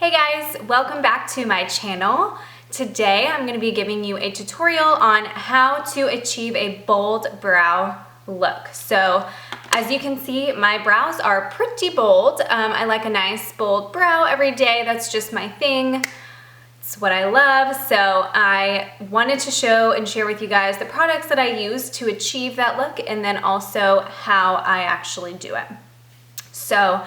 Hey guys, welcome back to my channel. Today I'm going to be giving you a tutorial on how to achieve a bold brow look. So as you can see, my brows are pretty bold. I like a nice bold brow every day. That's just my thing. It's what I love. So I wanted to show and share with you guys the products that I use to achieve that look and then also how I actually do it. So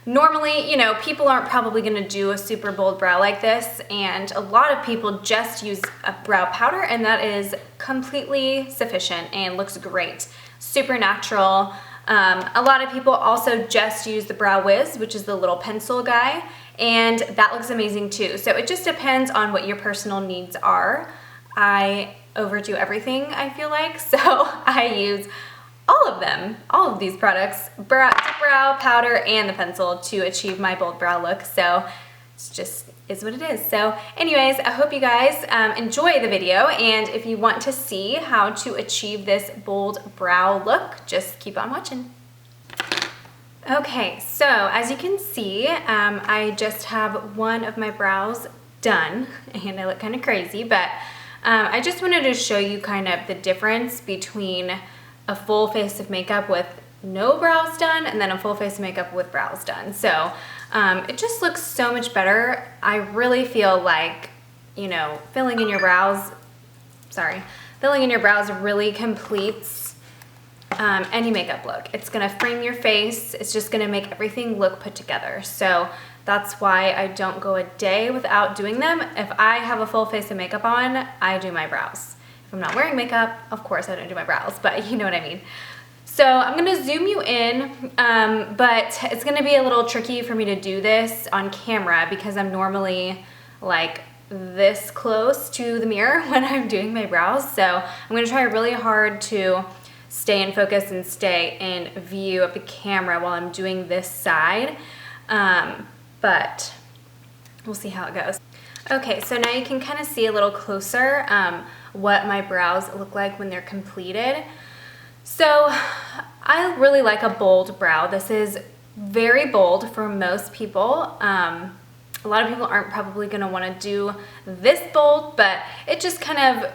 normally, people aren't probably gonna do a super bold brow like this, and a lot of people just use a brow powder, and that is completely sufficient and looks great. Super natural. A lot of people also just use the Brow Wiz, which is the little pencil guy, and that looks amazing too. So it just depends on what your personal needs are. I overdo everything, I feel like, so I use all of them, all of these products, brow powder and the pencil, to achieve my bold brow look. So it's just is what it is. So anyways, I hope you guys enjoy the video, and if you want to see how to achieve this bold brow look, just keep on watching. Okay, so as you can see, I just have one of my brows done, and I look kind of crazy, but I just wanted to show you kind of the difference between a full face of makeup with no brows done and then a full face of makeup with brows done. So it just looks so much better. I really feel like, filling in your brows really completes any makeup look. It's gonna frame your face. It's just gonna make everything look put together. So that's why I don't go a day without doing them. If I have a full face of makeup on, I do my brows. If I'm not wearing makeup, of course I don't do my brows, but you know what I mean. So I'm gonna zoom you in, but it's gonna be a little tricky for me to do this on camera because I'm normally like this close to the mirror when I'm doing my brows. So I'm gonna try really hard to stay in focus and stay in view of the camera while I'm doing this side, but we'll see how it goes. Okay, so now you can kind of see a little closer what my brows look like when they're completed. So I really like a bold brow. This is very bold for most people. A lot of people aren't probably going to want to do this bold, but it just kind of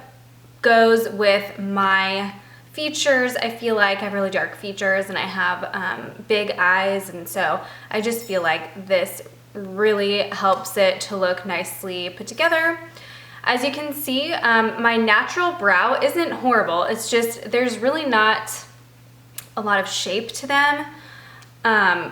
goes with my features. I feel like I have really dark features and I have big eyes, and so I just feel like this really helps it to look nicely put together. As you can see, my natural brow isn't horrible. It's just there's really not a lot of shape to them.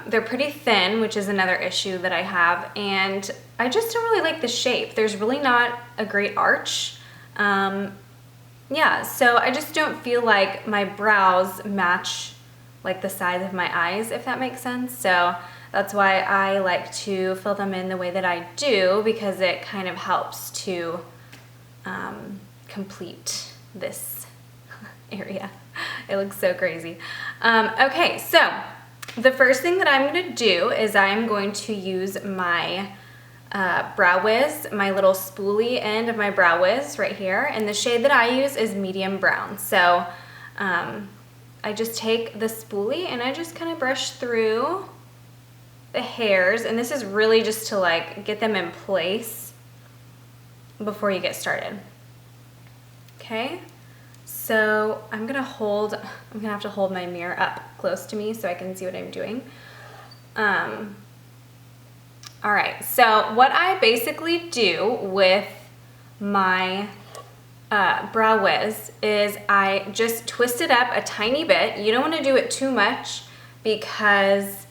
They're pretty thin, which is another issue that I have, and I just don't really like the shape. There's really not a great arch. Yeah, so I just don't feel like my brows match like the size of my eyes, if that makes sense. So that's why I like to fill them in the way that I do, because it kind of helps to complete this area. It looks so crazy. Okay, so the first thing that I'm going to do is I'm going to use my Brow Wiz, my little spoolie end of my Brow Wiz right here, and the shade that I use is medium brown. So I just take the spoolie and I just kind of brush through the hairs, and this is really just to like get them in place before you get started. Okay, so I'm gonna have to hold my mirror up close to me so I can see what I'm doing. All right, so what I basically do with my Brow Wiz is I just twist it up a tiny bit. You don't want to do it too much because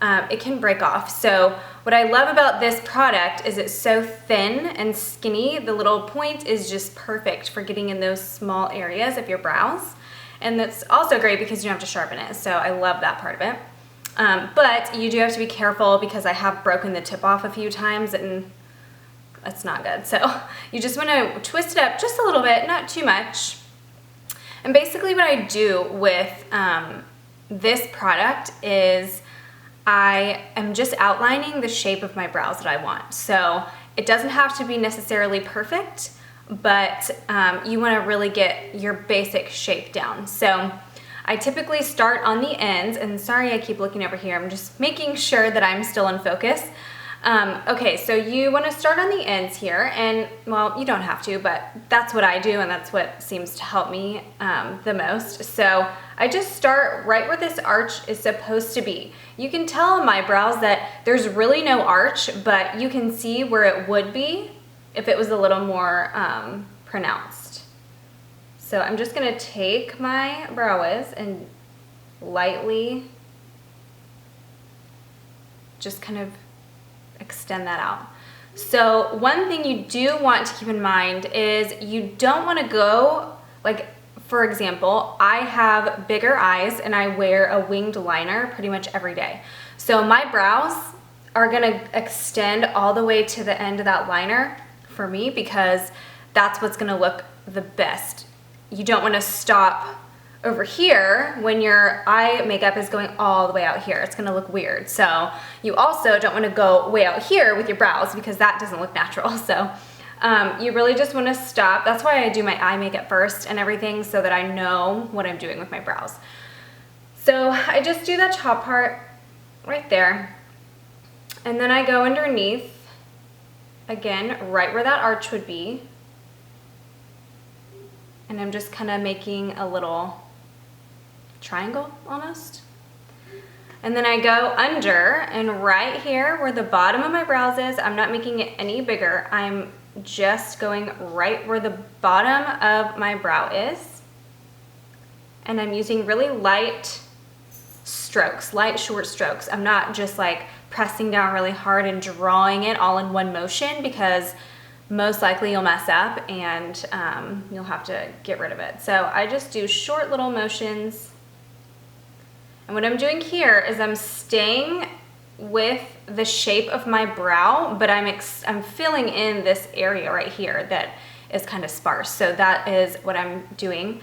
it can break off. So what I love about this product is it's so thin and skinny. The little point is just perfect for getting in those small areas of your brows. And that's also great because you don't have to sharpen it. So I love that part of it. But you do have to be careful because I have broken the tip off a few times and that's not good. So you just want to twist it up just a little bit, not too much. And basically what I do with this product is I am just outlining the shape of my brows that I want. So it doesn't have to be necessarily perfect, but you want to really get your basic shape down. So I typically start on the ends, and sorry I keep looking over here, I'm just making sure that I'm still in focus. Okay, so you want to start on the ends here, and well, you don't have to, but that's what I do, and that's what seems to help me the most. So I just start right where this arch is supposed to be. You can tell in my brows that there's really no arch, but you can see where it would be if it was a little more pronounced. So I'm just gonna take my brow wiz and lightly just kind of extend that out. So one thing you do want to keep in mind is you don't want to go, like, for example, I have bigger eyes and I wear a winged liner pretty much every day. So my brows are gonna extend all the way to the end of that liner for me because that's what's gonna look the best. You don't want to stop over here when your eye makeup is going all the way out here. It's gonna look weird. So you also don't want to go way out here with your brows because that doesn't look natural. So you really just want to stop. That's why I do my eye makeup first and everything, so that I know what I'm doing with my brows. So I just do that top part right there, and then I go underneath again right where that arch would be, and I'm just kind of making a little triangle almost. And then I go under, and right here where the bottom of my brows is, I'm not making it any bigger. I'm just going right where the bottom of my brow is. And I'm using really light strokes, light short strokes. I'm not just like pressing down really hard and drawing it all in one motion, because most likely you'll mess up and you'll have to get rid of it. So I just do short little motions. And what I'm doing here is I'm staying with the shape of my brow, but I'm filling in this area right here that is kind of sparse. So that is what I'm doing.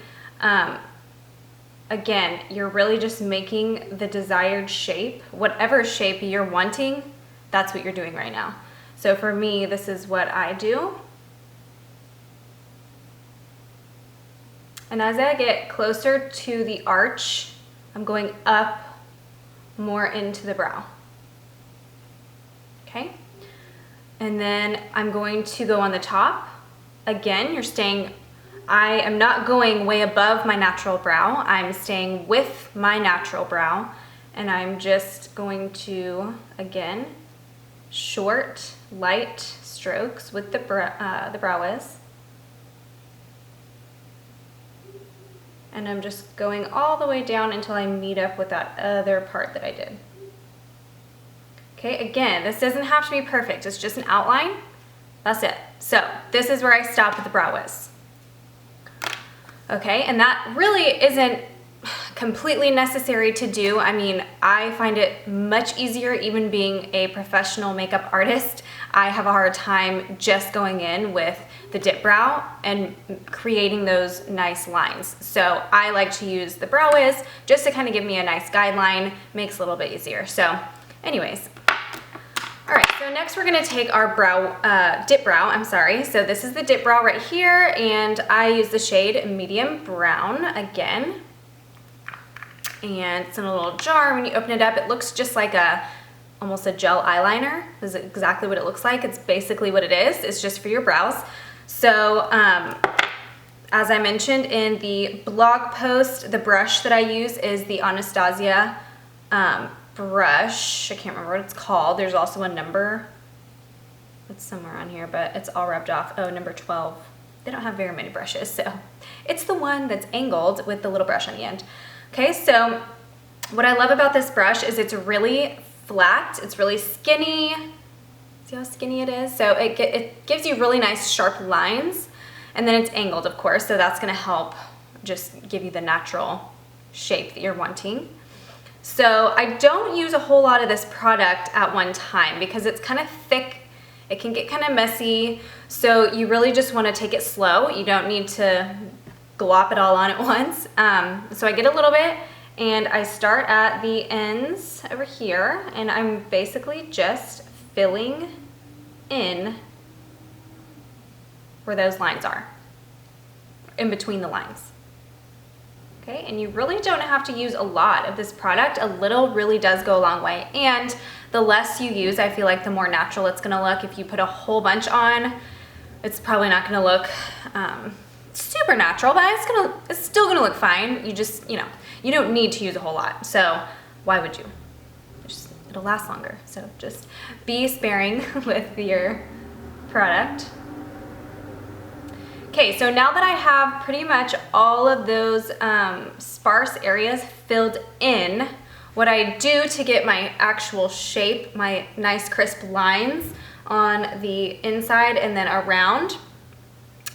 Again, you're really just making the desired shape. Whatever shape you're wanting, that's what you're doing right now. So for me, this is what I do. And as I get closer to the arch, I'm going up more into the brow. Okay? And then I'm going to go on the top. Again, you're staying, I am not going way above my natural brow. I'm staying with my natural brow, and I'm just going to, again, short, light strokes with the brow wiz. And I'm just going all the way down until I meet up with that other part that I did. Okay, again, this doesn't have to be perfect. It's just an outline. That's it. So this is where I stop with the brow wiz. Okay, and that really isn't completely necessary to do. I mean, I find it much easier, even being a professional makeup artist. I have a hard time just going in with the dip brow and creating those nice lines. So I like to use the brow wiz just to kind of give me a nice guideline, makes it a little bit easier. So anyways, all right, so next we're gonna take our dip brow, I'm sorry. So this is the dip brow right here, and I use the shade medium brown again. And it's in a little jar. When you open it up, it looks just like almost a gel eyeliner. This is exactly what it looks like. It's basically what it is. It's just for your brows. So as I mentioned in the blog post, the brush that I use is the Anastasia brush. I can't remember what it's called. There's also a number. It's somewhere on here, but it's all rubbed off. Oh, number 12. They don't have very many brushes, so it's the one that's angled with the little brush on the end. Okay, so what I love about this brush is it's really flat. It's really skinny. See how skinny it is? So it gives you really nice sharp lines, and then it's angled, of course, so that's gonna help just give you the natural shape that you're wanting. So I don't use a whole lot of this product at one time because it's kind of thick. It can get kind of messy, so you really just want to take it slow. You don't need to glop it all on at once. So I get a little bit, and I start at the ends over here, and I'm basically just filling in where those lines are, in between the lines. Okay, and you really don't have to use a lot of this product. A little really does go a long way. And the less you use, I feel like the more natural it's gonna look. If you put a whole bunch on, it's probably not gonna look super natural, but it's still gonna look fine. You just, you know, you don't need to use a whole lot. So why would you? It'll last longer. So just be sparing with your product. Okay, so now that I have pretty much all of those sparse areas filled in, what I do to get my actual shape, my nice crisp lines on the inside and then around,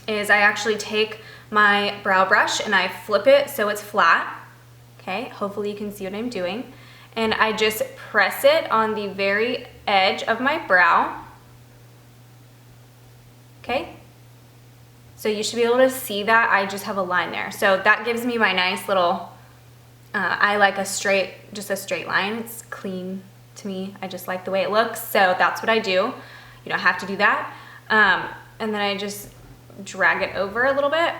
is I actually take my brow brush and I flip it so it's flat. Okay, hopefully you can see what I'm doing. And I just press it on the very edge of my brow. Okay. So you should be able to see that I just have a line there. So that gives me my nice little, I like just a straight line. It's clean to me. I just like the way it looks. So that's what I do. You don't have to do that. And then I just drag it over a little bit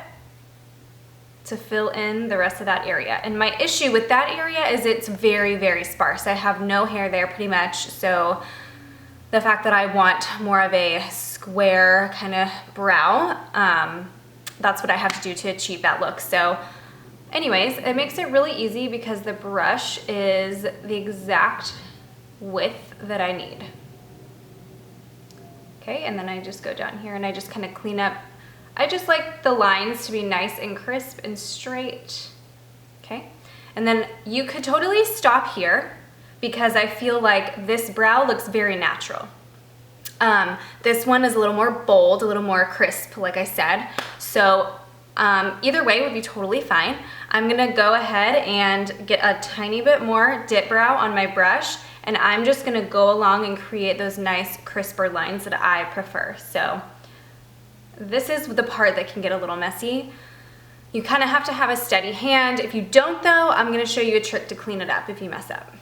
to fill in the rest of that area. And my issue with that area is it's very, very sparse. I have no hair there pretty much. So the fact that I want more of a square kind of brow, that's what I have to do to achieve that look. So anyways, it makes it really easy because the brush is the exact width that I need. Okay, and then I just go down here and I just kind of clean up. I just like the lines to be nice and crisp and straight. Okay, and then you could totally stop here because I feel like this brow looks very natural. This one is a little more bold, a little more crisp, like I said. So either way would be totally fine. I'm gonna go ahead and get a tiny bit more dip brow on my brush, and I'm just gonna go along and create those nice crisper lines that I prefer. So this is the part that can get a little messy. You kind of have to have a steady hand. If you don't though, I'm gonna show you a trick to clean it up if you mess up.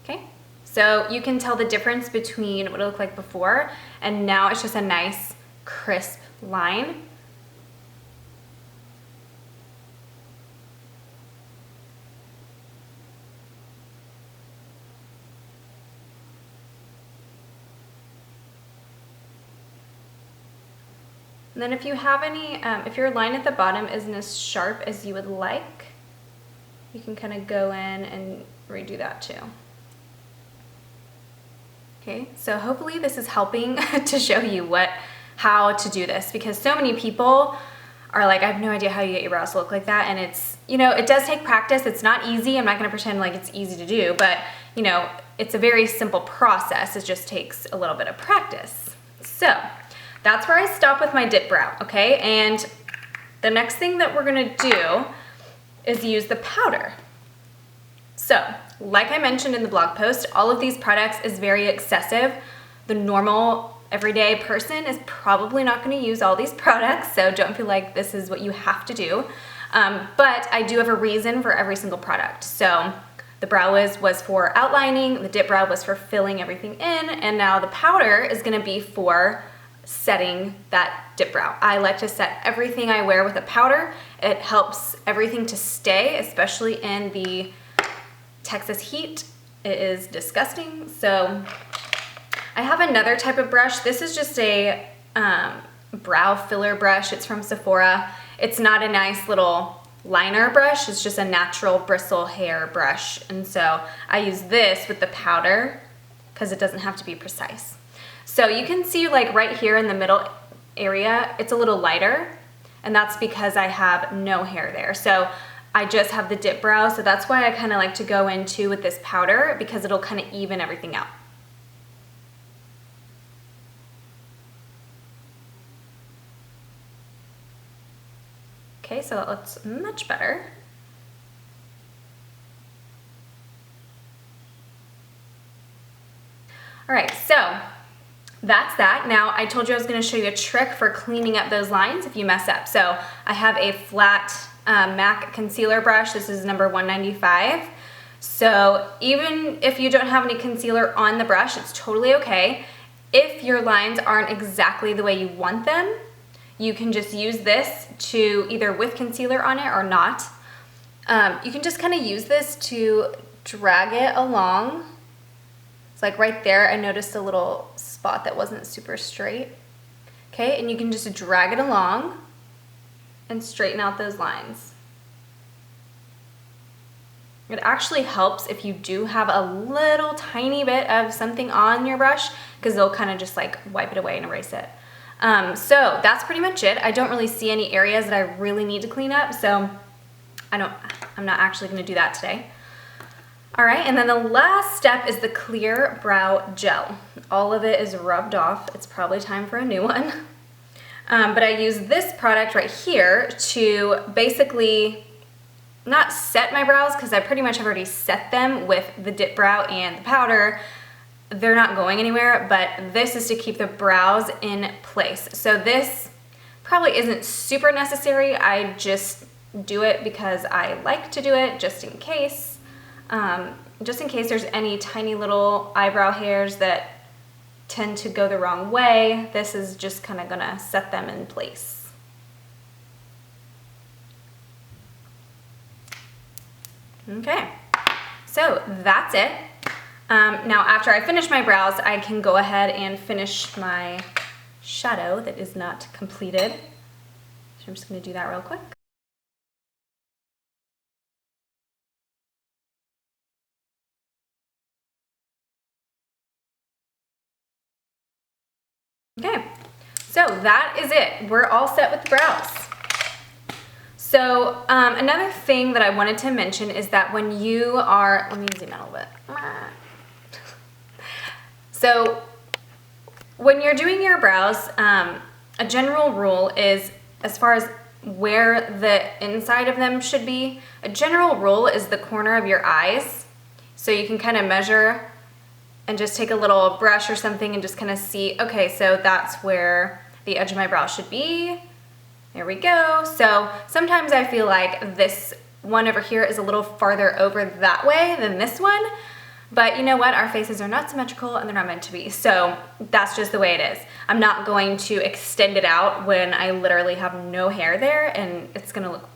Okay, so you can tell the difference between what it looked like before and now it's just a nice crisp line. And then if you have any, if your line at the bottom isn't as sharp as you would like, you can kind of go in and redo that too. Okay, so hopefully this is helping to show you how to do this, because so many people are like, I have no idea how you get your brows to look like that, and it's, you know, it does take practice. It's not easy. I'm not gonna pretend like it's easy to do, but you know, it's a very simple process. It just takes a little bit of practice. So that's where I stop with my dip brow, okay? And the next thing that we're gonna do is use the powder. So, like I mentioned in the blog post, all of these products is very excessive. The normal everyday person is probably not gonna use all these products, so don't feel like this is what you have to do. But I do have a reason for every single product. So the brow was for outlining, the dip brow was for filling everything in, and now the powder is gonna be for setting that dip brow. I like to set everything I wear with a powder. It helps everything to stay, especially in the Texas heat. It is disgusting. So I have another type of brush. This is just a brow filler brush. It's from Sephora. It's not a nice little liner brush. It's just a natural bristle hair brush. And so I use this with the powder because it doesn't have to be precise. So you can see like right here in the middle area, it's a little lighter, and that's because I have no hair there. So I just have the dip brow, so that's why I kind of like to go into with this powder, because it'll kind of even everything out. Okay, so that looks much better. All right, so that's that. Now, I told you I was gonna show you a trick for cleaning up those lines if you mess up. So I have a flat MAC concealer brush. This is number 195. So even if you don't have any concealer on the brush, it's totally okay. If your lines aren't exactly the way you want them, you can just use this to either with concealer on it or not. You can just kind of use this to drag it along. It's like right there, I noticed a little spot that wasn't super straight. Okay, and you can just drag it along and straighten out those lines. It actually helps if you do have a little tiny bit of something on your brush, because they'll kind of just like wipe it away and erase it. So that's pretty much it. I don't really see any areas that I really need to clean up, so I'm not actually going to do that today. All right, and then the last step is the clear brow gel. All of it is rubbed off. It's probably time for a new one. But I use this product right here to basically not set my brows, because I pretty much have already set them with the dip brow and the powder. They're not going anywhere, but this is to keep the brows in place. So this probably isn't super necessary. I just do it because I like to do it, just in case. Just in case there's any tiny little eyebrow hairs that tend to go the wrong way. This is just kind of gonna set them in place. Okay, so that's it. Now after I finish my brows, I can go ahead and finish my shadow that is not completed. So I'm just gonna do that real quick. Okay, so that is it. We're all set with the brows. So another thing that I wanted to mention is that when you are, let me zoom out a little bit. So when you're doing your brows, a general rule is, as far as where the inside of them should be, a general rule is the corner of your eyes. So you can kind of measure and just take a little brush or something and just kind of see, okay, so that's where the edge of my brow should be. There we go. So sometimes I feel like this one over here is a little farther over that way than this one, but you know what? Our faces are not symmetrical and they're not meant to be. So that's just the way it is. I'm not going to extend it out when I literally have no hair there, and it's gonna look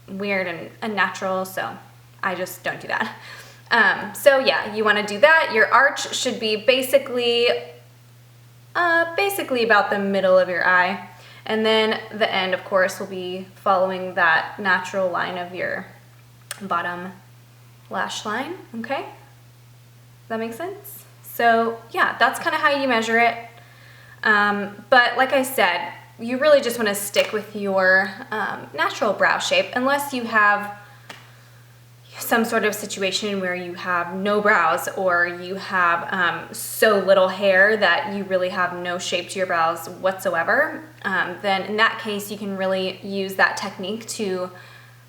weird and unnatural, so I just don't do that. So yeah, you wanna do that. Your arch should be basically about the middle of your eye. And then the end, of course, will be following that natural line of your bottom lash line, okay? Does that make sense? So yeah, that's kind of how you measure it. But like I said, you really just want to stick with your natural brow shape, unless you have some sort of situation where you have no brows, or you have so little hair that you really have no shape to your brows whatsoever. Then in that case, you can really use that technique to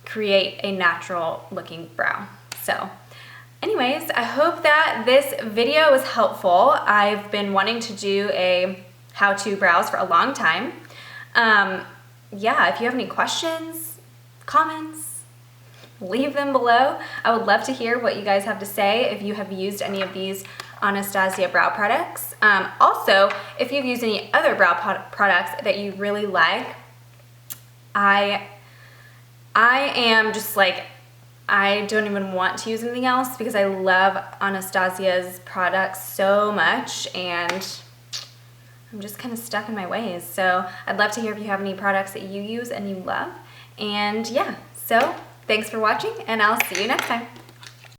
create a natural looking brow. So anyways, I hope that this video was helpful. I've been wanting to do a how-to brows for a long time. Yeah, if you have any questions, comments, leave them below. I would love to hear what you guys have to say if you have used any of these Anastasia brow products. Also, if you've used any other brow products that you really like, I am just like, I don't even want to use anything else because I love Anastasia's products so much, and I'm just kind of stuck in my ways. So I'd love to hear if you have any products that you use and you love. And yeah, so thanks for watching, and I'll see you next time.